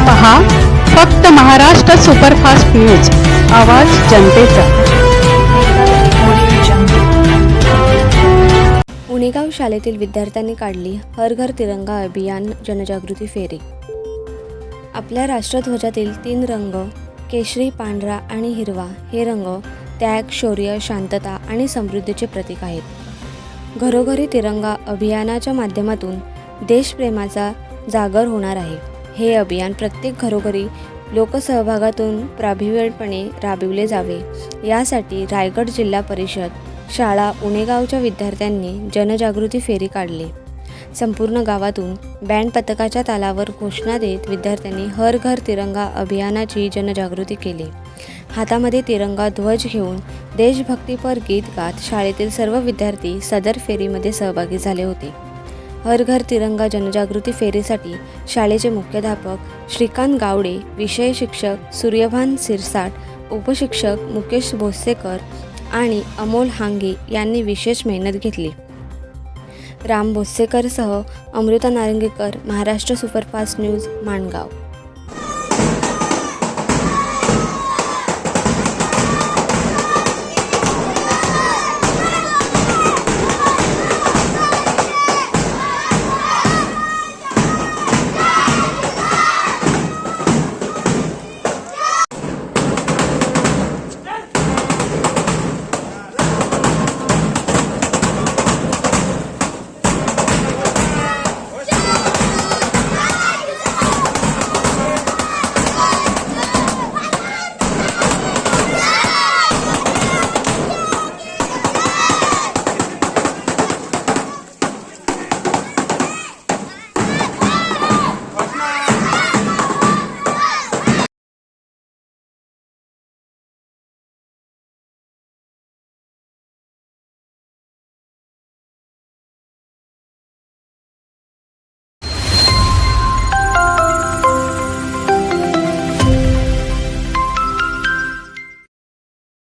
पहा फक्त Maharashtra superfast news, आवाज जनतेचा। उणेगाव शाळेतील विद्यार्थ्यांनी काढली हर घर तिरंगा अभियान जनजागृती फेरी। आपल्या राष्ट्रध्वजातील 3 रंग केशरी, पांढरा आणि हिरवा हे रंग त्याग, शौर्य, शांतता आणि समृद्धीचे प्रतीक आहेत। घरोघरी तिरंगा अभियानाच्या माध्यमातून देशप्रेमाचा जागर होणार आहे। हे अभियान प्रत्येक घरोघरी लोकसहभागातून प्रभावीपणे राबविले जावे यासाठी रायगड जिल्हा परिषद शाळा उणेगावच्या विद्यार्थ्यांनी जनजागृती फेरी काढली। संपूर्ण गावातून बँड पथकाच्या तालावर घोषणा देत विद्यार्थ्यांनी हर घर तिरंगा अभियानाची जनजागृती केली। हातामध्ये तिरंगा ध्वज घेऊन देशभक्तीपर गीत गात शाळेतील सर्व विद्यार्थी सदर फेरीमध्ये सहभागी झाले होते। हर घर तिरंगा जनजागृती फेरीसाठी शाळेचे मुख्याध्यापक श्रीकांत गावडे, विषय शिक्षक सूर्यभान सिरसाट, उपशिक्षक मुकेश भोसेकर आणि अमोल हांगे यांनी विशेष मेहनत घेतली। राम भोसेकरसह अमृता नारंगीकर, महाराष्ट्र सुपरफास्ट न्यूज, माणगाव।